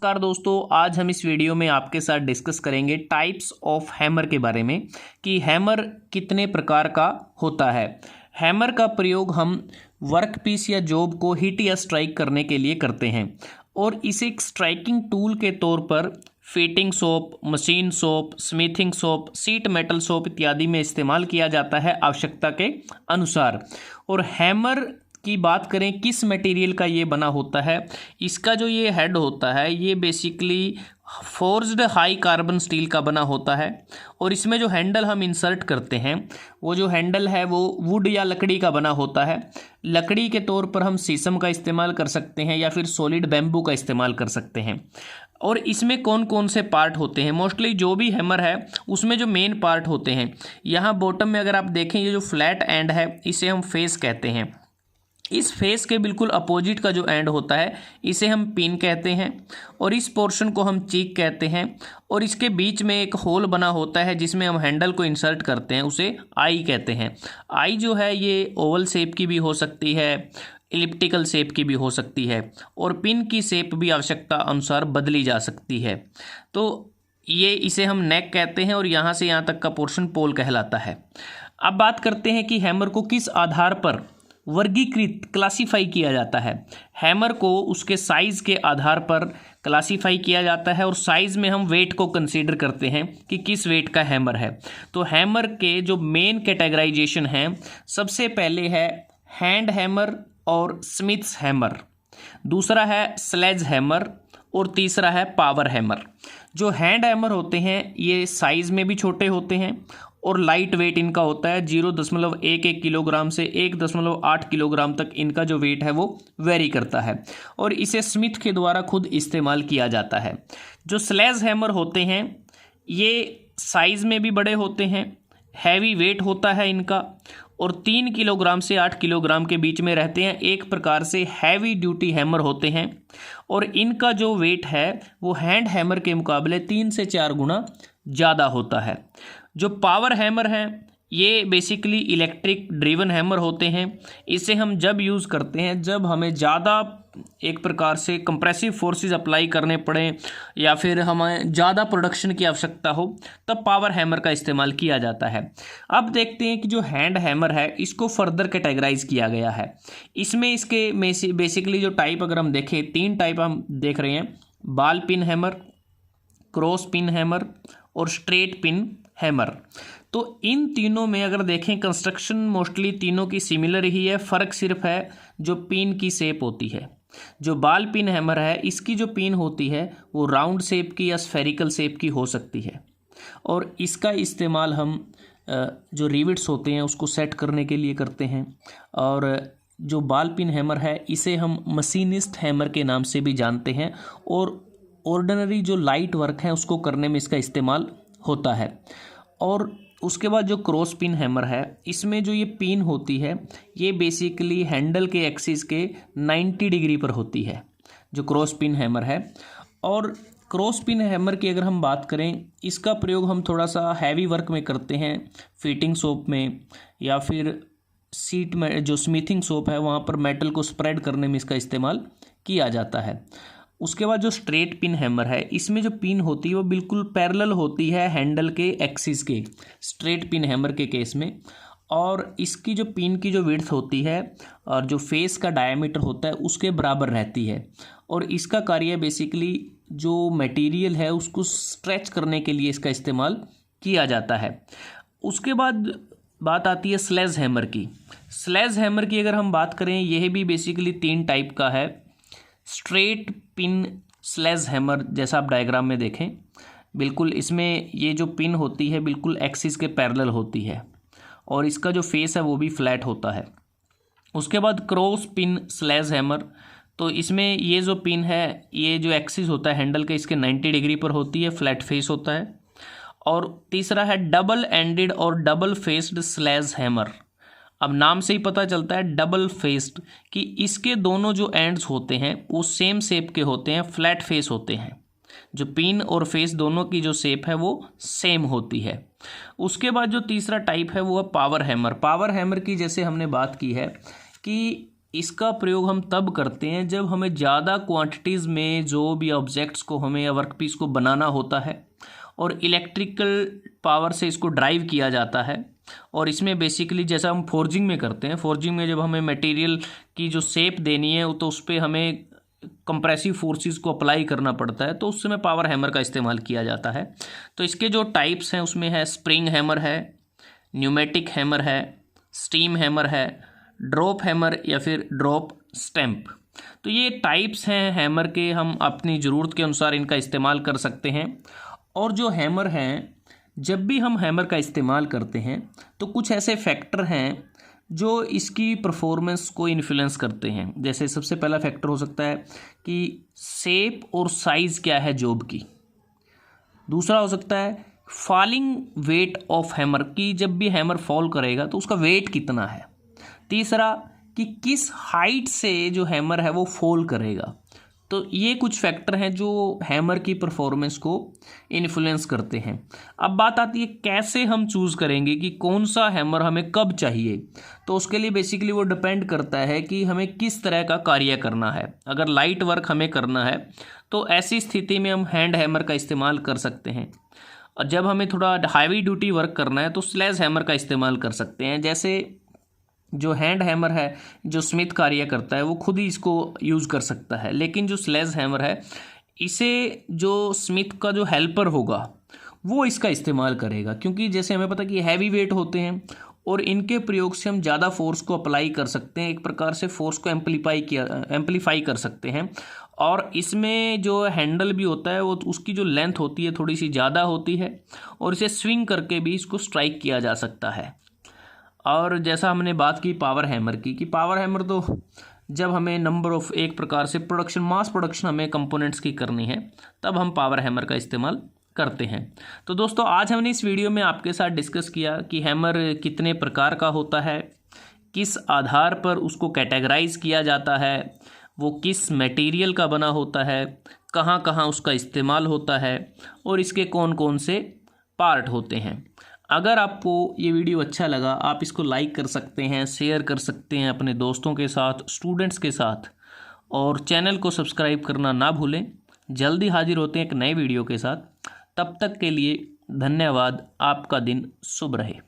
नमस्कार दोस्तों, आज हम इस वीडियो में आपके साथ डिस्कस करेंगे टाइप्स ऑफ हैमर के बारे में कि हैमर कितने प्रकार का होता है। हैमर का प्रयोग हम वर्कपीस या जॉब को हिट या स्ट्राइक करने के लिए करते हैं और इसे एक स्ट्राइकिंग टूल के तौर पर fitting shop, machine shop, smithing shop, seat metal shop इत्यादि में इस्तेमाल किया जाता है आवश्यकता के अनुसार। और हैमर की बात करें किस मटेरियल का ये बना होता है, इसका जो ये हेड होता है ये basically forged high carbon steel का बना होता है और इसमें जो हैंडल हम इंसर्ट करते हैं वो जो हैंडल है वो वुड या लकड़ी का बना होता है। लकड़ी के तौर पर हम शीशम का इस्तेमाल कर सकते हैं या फिर सॉलिड बैम्बू का इस्तेमाल कर सकते हैं। और इसमें कौन कौन से पार्ट होते हैं, मोस्टली जो भी हैमर है उसमें जो मेन पार्ट होते हैं, यहाँ बॉटम में अगर आप देखें ये जो फ्लैट एंड है इसे हम फेस कहते हैं। इस फेस के बिल्कुल अपोजिट का जो एंड होता है इसे हम पिन कहते हैं और इस पोर्शन को हम चीक कहते हैं। और इसके बीच में एक होल बना होता है जिसमें हम हैंडल को इंसर्ट करते हैं, उसे आई कहते हैं। आई जो है ये ओवल शेप की भी हो सकती है, इलिप्टिकल शेप की भी हो सकती है और पिन की शेप भी आवश्यकता अनुसार बदली जा सकती है। तो ये इसे हम नेक कहते हैं और यहाँ से यहाँ तक का पोर्शन पोल कहलाता है। अब बात करते हैं कि हैमर को किस आधार पर वर्गीकृत क्लासीफाई किया जाता है। हैमर को उसके साइज़ के आधार पर क्लासीफाई किया जाता है और साइज़ में हम वेट को कंसीडर करते हैं कि किस वेट का हैमर है। तो हैमर के जो मेन कैटेगराइजेशन हैं, सबसे पहले है हैंड हैमर और स्मिथ्स हैमर, दूसरा है स्लेज हैमर और तीसरा है पावर हैमर। जो हैंड हैमर होते हैं ये साइज़ में भी छोटे होते हैं और लाइट वेट इनका होता है 0.11 किलोग्राम से 1.8 किलोग्राम तक इनका जो वेट है वो वेरी करता है और इसे स्मिथ के द्वारा खुद इस्तेमाल किया जाता है। जो स्लेज हैमर होते हैं ये साइज़ में भी बड़े होते हैं, हैवी वेट होता है इनका और 3 किलोग्राम से 8 किलोग्राम के बीच में रहते हैं। एक प्रकार से हैवी ड्यूटी हैमर होते हैं और इनका जो वेट है वो हैंड हैमर के मुकाबले 3 से 4 गुना ज़्यादा होता है। जो पावर हैमर हैं ये बेसिकली इलेक्ट्रिक ड्रिवन हैमर होते हैं। इसे हम जब यूज़ करते हैं जब हमें ज़्यादा एक प्रकार से कंप्रेसिव फोर्सेस अप्लाई करने पड़े या फिर हमें ज़्यादा प्रोडक्शन की आवश्यकता हो, तब पावर हैमर का इस्तेमाल किया जाता है। अब देखते हैं कि जो हैंड हैमर है इसको फर्दर कैटेगराइज किया गया है। इसमें इसके बेसिकली जो टाइप अगर हम देखें 3 टाइप हम देख रहे हैं, ball pin hammer, cross pin hammer और स्ट्रेट पिन हैमर। तो इन तीनों में अगर देखें कंस्ट्रक्शन मोस्टली तीनों की सिमिलर ही है, फ़र्क सिर्फ है जो पिन की शेप होती है। जो बॉल पिन हैमर है इसकी जो पिन होती है वो राउंड शेप की या स्फेरिकल शेप की हो सकती है और इसका इस्तेमाल हम जो रिविट्स होते हैं उसको सेट करने के लिए करते हैं। और जो बॉल पिन हैमर है इसे हम मशीनिस्ट हैमर के नाम से भी जानते हैं और ऑर्डिनरी जो लाइट वर्क है उसको करने में इसका इस्तेमाल होता है। और उसके बाद जो क्रॉस पिन हैमर है इसमें जो ये पिन होती है ये बेसिकली हैंडल के एक्सिस के 90 डिग्री पर होती है, जो क्रॉस पिन हैमर है। और क्रॉस पिन हैमर की अगर हम बात करें इसका प्रयोग हम थोड़ा सा हैवी वर्क में करते हैं, फिटिंग शॉप में या फिर सीट में जो स्मिथिंग शॉप है वहाँ पर मेटल को स्प्रेड करने में इसका इस्तेमाल किया जाता है। उसके बाद जो स्ट्रेट पिन हैमर है इसमें जो पिन होती है वो बिल्कुल पैरेलल होती है हैंडल के एक्सिस के, स्ट्रेट पिन हैमर के केस में। और इसकी जो पिन की जो विड्थ होती है और जो फेस का डायमीटर होता है उसके बराबर रहती है और इसका कार्य बेसिकली जो मटेरियल है उसको स्ट्रेच करने के लिए इसका इस्तेमाल किया जाता है। उसके बाद बात आती है स्लेज हैमर की। स्लेज हैमर की अगर हम बात करें यह भी बेसिकली 3 टाइप का है। स्ट्रेट पिन स्लेज हैमर जैसा आप डायग्राम में देखें, बिल्कुल इसमें ये जो पिन होती है बिल्कुल एक्सिस के पैरेलल होती है और इसका जो फेस है वो भी फ्लैट होता है। उसके बाद क्रॉस पिन स्लेज हैमर, तो इसमें ये जो पिन है ये जो एक्सिस होता है हैंडल के इसके 90 डिग्री पर होती है, फ्लैट फेस होता है। और तीसरा है डबल एंडेड और डबल फेस्ड स्लेज हैमर। अब नाम से ही पता चलता है डबल फेस्ड कि इसके दोनों जो एंड्स होते हैं वो सेम शेप के होते हैं, फ्लैट फेस होते हैं। जो पिन और फेस दोनों की जो शेप है वो सेम होती है। उसके बाद जो तीसरा टाइप है वो है पावर हैमर। पावर हैमर की जैसे हमने बात की है कि इसका प्रयोग हम तब करते हैं जब हमें ज़्यादा क्वांटिटीज़ में जो भी ऑब्जेक्ट्स को हमें या वर्कपीस को बनाना होता है और इलेक्ट्रिकल पावर से इसको ड्राइव किया जाता है। और इसमें बेसिकली जैसा हम फोर्जिंग में करते हैं, फोर्जिंग में जब हमें मटेरियल की जो शेप देनी है तो उस पर हमें कंप्रेसिव फोर्सेस को अप्लाई करना पड़ता है, तो उस समय पावर हैमर का इस्तेमाल किया जाता है। तो इसके जो टाइप्स हैं उसमें है स्प्रिंग हैमर है, न्यूमेटिक हैमर है, स्टीम हैमर है, ड्रॉप हैमर या फिर ड्रॉप स्टैम्प। तो ये टाइप्स हैं हैमर के, हम अपनी ज़रूरत के अनुसार इनका इस्तेमाल कर सकते हैं। और जो हैमर हैं, जब भी हम हैमर का इस्तेमाल करते हैं तो कुछ ऐसे फैक्टर हैं जो इसकी परफॉर्मेंस को इन्फ्लुएंस करते हैं। जैसे सबसे पहला फैक्टर हो सकता है कि शेप और साइज़ क्या है जॉब की। दूसरा हो सकता है फॉलिंग वेट ऑफ हैमर, की जब भी हैमर फॉल करेगा तो उसका वेट कितना है। तीसरा कि किस हाइट से जो हैमर है वो फॉल करेगा। तो ये कुछ फैक्टर हैं जो हैमर की परफॉर्मेंस को इन्फ्लुएंस करते हैं। अब बात आती है कैसे हम चूज़ करेंगे कि कौन सा हैमर हमें कब चाहिए। तो उसके लिए बेसिकली वो डिपेंड करता है कि हमें किस तरह का कार्य करना है। अगर लाइट वर्क हमें करना है तो ऐसी स्थिति में हम हैंड हैमर का इस्तेमाल कर सकते हैं, और जब हमें थोड़ा हैवी ड्यूटी वर्क करना है तो स्लेज हैमर का इस्तेमाल कर सकते हैं। जैसे जो हैंड हैमर है, जो स्मिथ कार्य करता है, वो खुद ही इसको यूज़ कर सकता है, लेकिन जो स्लेज हैमर है इसे जो स्मिथ का जो हेल्पर होगा वो इसका इस्तेमाल करेगा, क्योंकि जैसे हमें पता है कि हैवी वेट होते हैं और इनके प्रयोग से हम ज़्यादा फोर्स को अप्लाई कर सकते हैं, एक प्रकार से फोर्स को एम्पलीफाई कर सकते हैं। और इसमें जो हैंडल भी होता है वो उसकी जो लेंथ होती है थोड़ी सी ज़्यादा होती है, और इसे स्विंग करके भी इसको स्ट्राइक किया जा सकता है। और जैसा हमने बात की पावर हैमर की, कि पावर हैमर तो जब हमें नंबर ऑफ एक प्रकार से प्रोडक्शन, मास प्रोडक्शन हमें कंपोनेंट्स की करनी है, तब हम पावर हैमर का इस्तेमाल करते हैं। तो दोस्तों आज हमने इस वीडियो में आपके साथ डिस्कस किया कि हैमर कितने प्रकार का होता है, किस आधार पर उसको कैटेगराइज किया जाता है, वो किस मटेरियल का बना होता है, कहाँ कहाँ उसका इस्तेमाल होता है, और इसके कौन कौन से पार्ट होते हैं। अगर आपको ये वीडियो अच्छा लगा, आप इसको लाइक कर सकते हैं, शेयर कर सकते हैं अपने दोस्तों के साथ, स्टूडेंट्स के साथ, और चैनल को सब्सक्राइब करना ना भूलें। जल्दी हाजिर होते हैं एक नए वीडियो के साथ। तब तक के लिए धन्यवाद। आपका दिन शुभ रहे।